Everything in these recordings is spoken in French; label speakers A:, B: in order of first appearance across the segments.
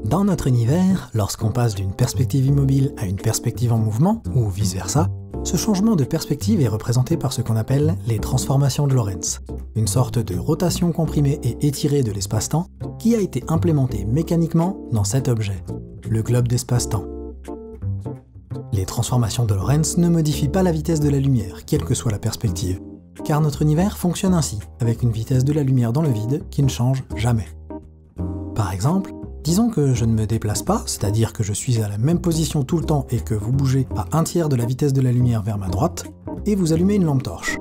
A: Dans notre univers, lorsqu'on passe d'une perspective immobile à une perspective en mouvement, ou vice-versa, ce changement de perspective est représenté par ce qu'on appelle les transformations de Lorentz, une sorte de rotation comprimée et étirée de l'espace-temps qui a été implémentée mécaniquement dans cet objet, le globe d'espace-temps. Les transformations de Lorentz ne modifient pas la vitesse de la lumière, quelle que soit la perspective, car notre univers fonctionne ainsi, avec une vitesse de la lumière dans le vide qui ne change jamais. Par exemple, disons que je ne me déplace pas, c'est-à-dire que je suis à la même position tout le temps et que vous bougez à 1/3 de la vitesse de la lumière vers ma droite, et vous allumez une lampe torche.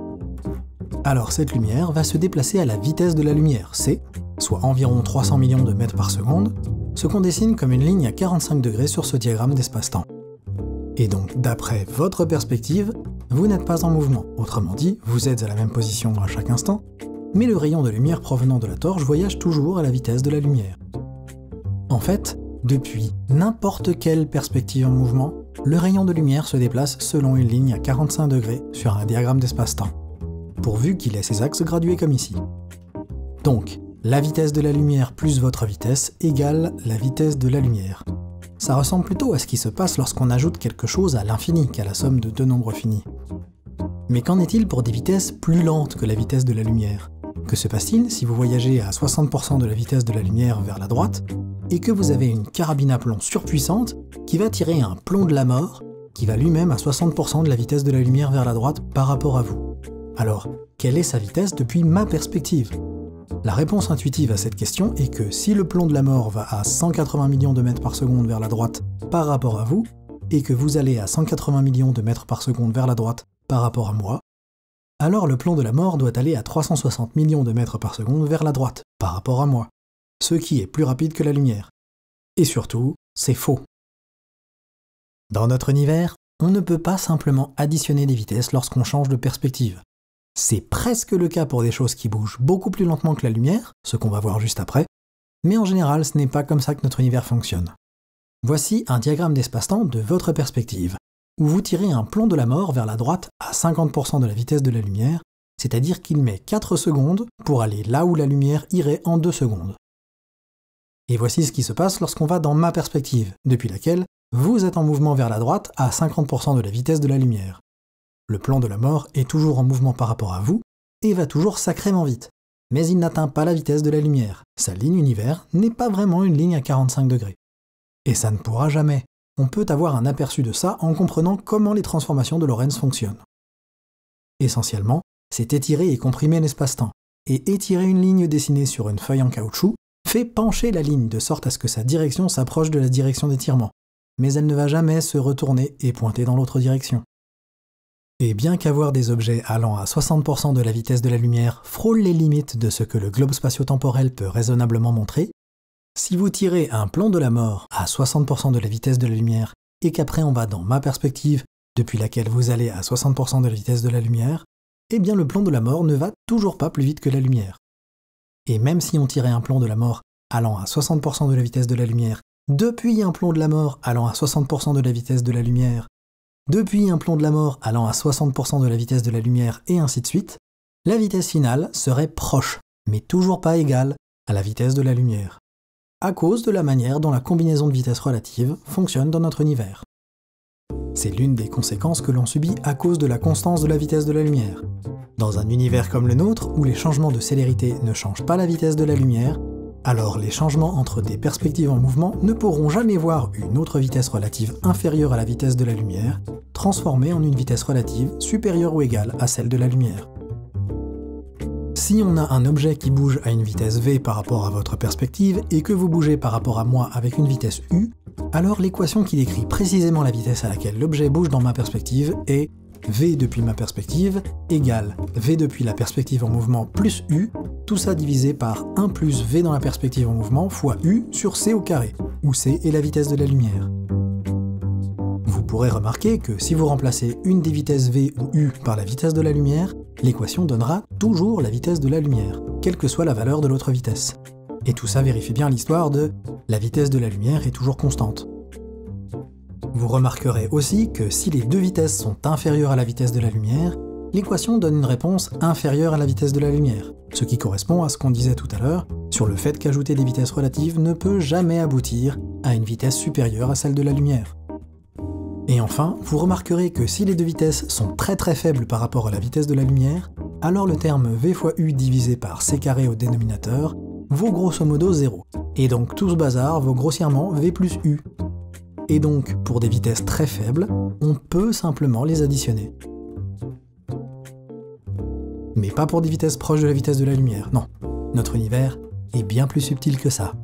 A: Alors cette lumière va se déplacer à la vitesse de la lumière, c, soit environ 300 millions de mètres par seconde, ce qu'on dessine comme une ligne à 45 degrés sur ce diagramme d'espace-temps. Et donc, d'après votre perspective, vous n'êtes pas en mouvement, autrement dit, vous êtes à la même position à chaque instant, mais le rayon de lumière provenant de la torche voyage toujours à la vitesse de la lumière. En fait, depuis n'importe quelle perspective en mouvement, le rayon de lumière se déplace selon une ligne à 45 degrés sur un diagramme d'espace-temps, pourvu qu'il ait ses axes gradués comme ici. Donc, la vitesse de la lumière plus votre vitesse égale la vitesse de la lumière. Ça ressemble plutôt à ce qui se passe lorsqu'on ajoute quelque chose à l'infini qu'à la somme de deux nombres finis. Mais qu'en est-il pour des vitesses plus lentes que la vitesse de la lumière ? Que se passe-t-il si vous voyagez à 60% de la vitesse de la lumière vers la droite et que vous avez une carabine à plomb surpuissante qui va tirer un plomb de la mort qui va lui-même à 60% de la vitesse de la lumière vers la droite par rapport à vous? Alors, quelle est sa vitesse depuis ma perspective? La réponse intuitive à cette question est que si le plomb de la mort va à 180 millions de mètres par seconde vers la droite par rapport à vous, et que vous allez à 180 millions de mètres par seconde vers la droite par rapport à moi, alors le plomb de la mort doit aller à 360 millions de mètres par seconde vers la droite par rapport à moi, ce qui est plus rapide que la lumière. Et surtout, c'est faux. Dans notre univers, on ne peut pas simplement additionner des vitesses lorsqu'on change de perspective. C'est presque le cas pour des choses qui bougent beaucoup plus lentement que la lumière, ce qu'on va voir juste après, mais en général ce n'est pas comme ça que notre univers fonctionne. Voici un diagramme d'espace-temps de votre perspective, où vous tirez un plomb de la mort vers la droite à 50% de la vitesse de la lumière, c'est-à-dire qu'il met 4 secondes pour aller là où la lumière irait en 2 secondes. Et voici ce qui se passe lorsqu'on va dans ma perspective, depuis laquelle vous êtes en mouvement vers la droite à 50% de la vitesse de la lumière. Le plomb de la mort est toujours en mouvement par rapport à vous, et va toujours sacrément vite. Mais il n'atteint pas la vitesse de la lumière. Sa ligne univers n'est pas vraiment une ligne à 45 degrés. Et ça ne pourra jamais. On peut avoir un aperçu de ça en comprenant comment les transformations de Lorentz fonctionnent. Essentiellement, c'est étirer et comprimer l'espace-temps. Et étirer une ligne dessinée sur une feuille en caoutchouc fait pencher la ligne de sorte à ce que sa direction s'approche de la direction d'étirement. Mais elle ne va jamais se retourner et pointer dans l'autre direction. Et bien qu'avoir des objets allant à 60% de la vitesse de la lumière frôle les limites de ce que le globe spatio-temporel peut raisonnablement montrer, si vous tirez un plomb de la mort à 60% de la vitesse de la lumière et qu'après on va dans ma perspective depuis laquelle vous allez à 60% de la vitesse de la lumière, eh bien le plomb de la mort ne va toujours pas plus vite que la lumière. Et même si on tirait un plomb de la mort allant à 60% de la vitesse de la lumière depuis un plomb de la mort allant à 60% de la vitesse de la lumière, depuis un plomb de la mort allant à 60% de la vitesse de la lumière et ainsi de suite, la vitesse finale serait proche, mais toujours pas égale, à la vitesse de la lumière, à cause de la manière dont la combinaison de vitesses relatives fonctionne dans notre univers. C'est l'une des conséquences que l'on subit à cause de la constance de la vitesse de la lumière. Dans un univers comme le nôtre, où les changements de célérité ne changent pas la vitesse de la lumière, alors les changements entre des perspectives en mouvement ne pourront jamais voir une autre vitesse relative inférieure à la vitesse de la lumière, transformée en une vitesse relative supérieure ou égale à celle de la lumière. Si on a un objet qui bouge à une vitesse v par rapport à votre perspective et que vous bougez par rapport à moi avec une vitesse u, alors l'équation qui décrit précisément la vitesse à laquelle l'objet bouge dans ma perspective est v depuis ma perspective égale v depuis la perspective en mouvement plus u, tout ça divisé par 1 plus v dans la perspective en mouvement fois u sur c au carré, où c est la vitesse de la lumière. Vous pourrez remarquer que si vous remplacez une des vitesses v ou u par la vitesse de la lumière, l'équation donnera toujours la vitesse de la lumière, quelle que soit la valeur de l'autre vitesse. Et tout ça vérifie bien l'histoire de « la vitesse de la lumière est toujours constante ». Vous remarquerez aussi que si les deux vitesses sont inférieures à la vitesse de la lumière, l'équation donne une réponse inférieure à la vitesse de la lumière, ce qui correspond à ce qu'on disait tout à l'heure sur le fait qu'ajouter des vitesses relatives ne peut jamais aboutir à une vitesse supérieure à celle de la lumière. Et enfin, vous remarquerez que si les deux vitesses sont très faibles par rapport à la vitesse de la lumière, alors le terme v fois u divisé par c carré au dénominateur vaut grosso modo 0. Et donc tout ce bazar vaut grossièrement v plus u. Et donc, pour des vitesses très faibles, on peut simplement les additionner. Mais pas pour des vitesses proches de la vitesse de la lumière, non. Notre univers est bien plus subtil que ça.